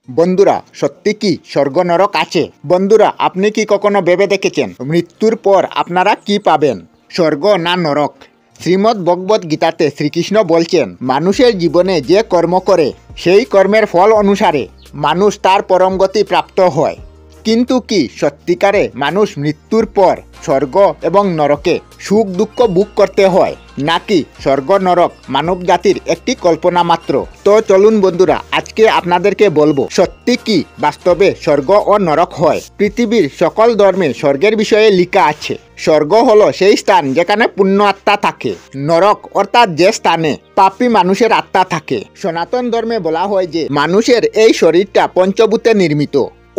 বন্ধুরা, সত্যি কি স্বর্গ নরক আছে? বন্ধুরা, আপনি কি কখনো ভেবে দেখেছেন মৃত্যুর পর আপনারা কি পাবেন, স্বর্গ না নরক? শ্রীমদ্ ভগবত গীতাতে শ্রীকৃষ্ণ বলছেন, মানুষের জীবনে যে কর্ম করে সেই কর্মের ফল অনুসারে মানুষ তার পরম গতি প্রাপ্ত হয়। কিন্তু কি সত্যিকারে মানুষ মৃত্যুর পর স্বর্গ এবং নরকে সুখ দুঃখ ভোগ করতে হয়, নাকি স্বর্গ নরক মানব জাতির একটি কল্পনা মাত্র? তো চলুন বন্ধুরা, আজকে আপনাদেরকে বলবো সত্যি কি বাস্তবে স্বর্গ ও নরক হয়। পৃথিবীর সকল ধর্মে স্বর্গের বিষয়ে লেখা আছে। স্বর্গ হলো সেই স্থান যেখানে পুণ্য আত্মা থাকে। নরক অর্থাৎ যে স্থানে পাপী মানুষের আত্মা থাকে। সনাতন ধর্মে বলা হয় যে মানুষের এই শরীরটা পঞ্চভূতে নির্মিত,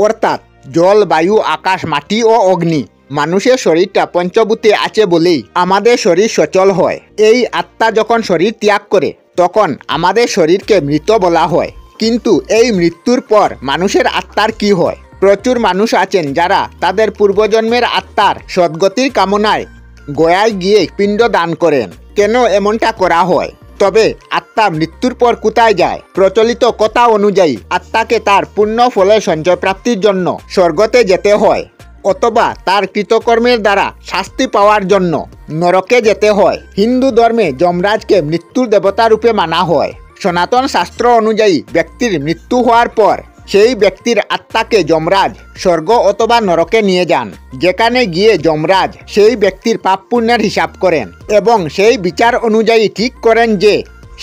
অর্থাৎ জল, বায়ু, আকাশ, মাটি ও অগ্নি। মানুষের শরীরটা পঞ্চভূতে আছে বলেই আমাদের শরীর সচল হয়। এই আত্মা যখন শরীর ত্যাগ করে তখন আমাদের শরীরকে মৃত বলা হয়। কিন্তু এই মৃত্যুর পর মানুষের আত্মার কি হয়? প্রচুর মানুষ আছেন যারা তাদের পূর্বজন্মের আত্মার সদ্গতির কামনায় গয়ায় গিয়ে পিণ্ড দান করেন। কেন এমনটা করা হয়? তবে আত্মা মৃত্যুর পর কোথায় যায়? প্রচলিত কথা অনুযায়ী আত্মাকে তার পুণ্য ফলের সঞ্চয় প্রাপ্তির জন্য স্বর্গতে যেতে হয়, অথবা তার কৃতকর্মের দ্বারা শাস্তি পাওয়ার জন্য নরকে যেতে হয়। হিন্দু ধর্মে যমরাজকে মৃত্যুর দেবতা রূপে মানা হয়। সনাতন শাস্ত্র অনুযায়ী ব্যক্তির মৃত্যু হওয়ার পর সেই ব্যক্তির আত্মাকে যমরাজ স্বর্গ অথবা নরকে নিয়ে যান, যেখানে গিয়ে যমরাজ সেই ব্যক্তির পাপ পুণ্যের হিসাব করেন এবং সেই বিচার অনুযায়ী ঠিক করেন যে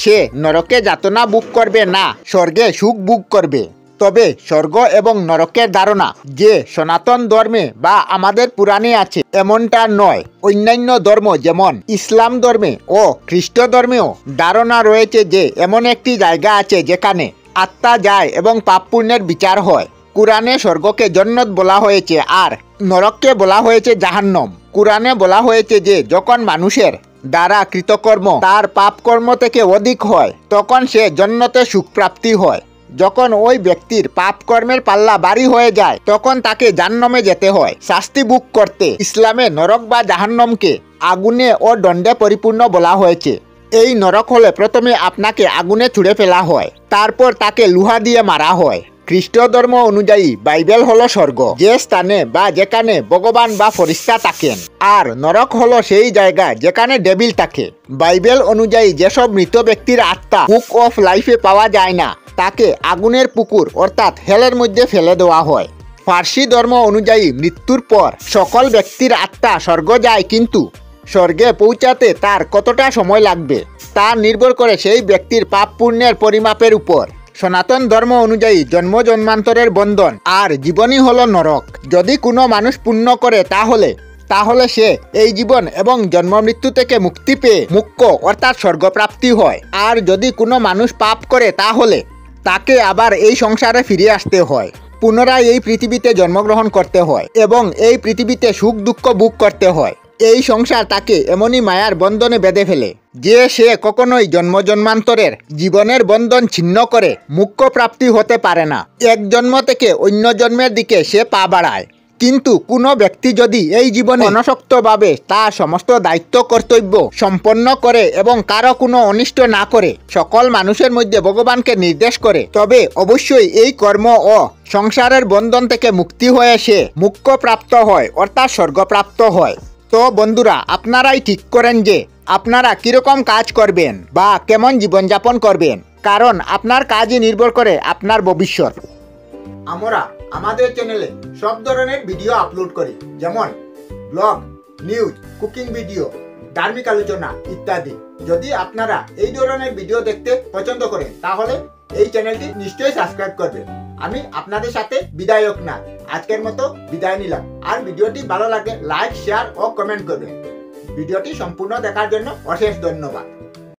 সে নরকে যাতনা ভোগ করবে না স্বর্গে সুখ ভোগ করবে। তবে স্বর্গ এবং নরকের ধারণা যে সনাতন ধর্মে বা আমাদের পুরাণে আছে এমনটা নয়। অন্যান্য ধর্ম যেমন ইসলাম ধর্মে ও খ্রিস্ট ধর্মেও ধারণা রয়েছে যে এমন একটি জায়গা আছে যেখানে আত্মা যায় এবং পাপ পুণ্যের বিচার হয়। কুরআনে স্বর্গকে জান্নাত বলা হয়েছে আর নরককে বলা হয়েছে জাহান্নাম। কুরআনে বলা হয়েছে যে যখন মানুষের দ্বারা কৃতকর্ম তার পাপ কর্ম থেকে অধিক হয় তখন সে জান্নাতে সুখ প্রাপ্তি হয়। যখন ওই ব্যক্তির পাপ কর্মের পাল্লা ভারী হয়ে যায় তখন তাকে জাহান্নামে যেতে হয় শাস্তি ভোগ করতে। ইসলামে নরক বা জাহান্নামকে আগুনে ও দণ্ডে পরিপূর্ণ বলা হয়েছে। এই নরক হলে প্রথমে আপনাকে আগুনে ছুঁড়ে ফেলা হয়, তারপর তাকে লোহা দিয়ে মারা হয়। খ্রিস্ট ধর্ম অনুযায়ী বাইবেল হলো স্বর্গ, যে স্থানে বা যেখানে ভগবান বা ফেরেশতা থাকেন, আর নরক হলো সেই জায়গা যেখানে ডেভিল থাকে। বাইবেল অনুযায়ী যেসব মৃত ব্যক্তির আত্মা বুক অফ লাইফে পাওয়া যায় না তাকে আগুনের পুকুর অর্থাৎ হেলের মধ্যে ফেলে দেওয়া হয়। ফার্সি ধর্ম অনুযায়ী মৃত্যুর পর সকল ব্যক্তির আত্মা স্বর্গ যায়, কিন্তু স্বর্গে পৌঁছাতে তার কতটা সময় লাগবে তা নির্ভর করে সেই ব্যক্তির পাপ পুণ্যের পরিমাপের উপর। সনাতন ধর্ম অনুযায়ী জন্ম জন্মান্তরের বন্ধন আর জীবনই হলো নরক। যদি কোনো মানুষ পুণ্য করে তাহলে সে এই জীবন এবং জন্ম মৃত্যু থেকে মুক্তি পেয়ে মুক্ত অর্থাৎ স্বর্গপ্রাপ্তি হয়। আর যদি কোনো মানুষ পাপ করে তাহলে তাকে আবার এই সংসারে ফিরে আসতে হয়, পুনরায় এই পৃথিবীতে জন্মগ্রহণ করতে হয় এবং এই পৃথিবীতে সুখ দুঃখ ভোগ করতে হয়। এই সংসার তাকে এমনই মায়ার বন্ধনে বেঁধে ফেলে যে সে কখনোই জন্ম জন্মান্তরের জীবনের বন্ধন ছিন্ন করে মুক্ত প্রাপ্তি হতে পারে না। এক জন্ম থেকে অন্য জন্মের দিকে সে পা বাড়ায়। কিন্তু কোনো ব্যক্তি যদি এই জীবনে অনাসক্তভাবে তার সমস্ত দায়িত্ব কর্তব্য সম্পন্ন করে এবং কারো কোনো অনিষ্ট না করে সকল মানুষের মধ্যে ভগবানকে নির্দেশ করে, তবে অবশ্যই এই কর্ম ও সংসারের বন্ধন থেকে মুক্তি হয়ে সে মুক্ত প্রাপ্ত হয় অর্থাৎ স্বর্গপ্রাপ্ত হয়। তো বন্ধুরা, আপনারাই ঠিক করেন যে আপনারা কিরকম কাজ করবেন বা কেমন জীবনযাপন করবেন, কারণ আপনার কাজই নির্ভর করে আপনার ভবিষ্যৎ। আমরা আমাদের চ্যানেলে সব ধরনের ভিডিও আপলোড করি, যেমন ব্লগ, নিউজ, কুকিং ভিডিও, ধার্মিক আলোচনা ইত্যাদি। যদি আপনারা এই ধরনের ভিডিও দেখতে পছন্দ করেন তাহলে এই চ্যানেলটি নিশ্চয়ই সাবস্ক্রাইব করবেন। আমি আপনাদের সাথে বিদায়ক না, আজকের মতো বিদায় নিলাম। আর ভিডিওটি ভালো লাগলে লাইক, শেয়ার ও কমেন্ট করবেন। ভিডিওটি সম্পূর্ণ দেখার জন্য অশেষ ধন্যবাদ।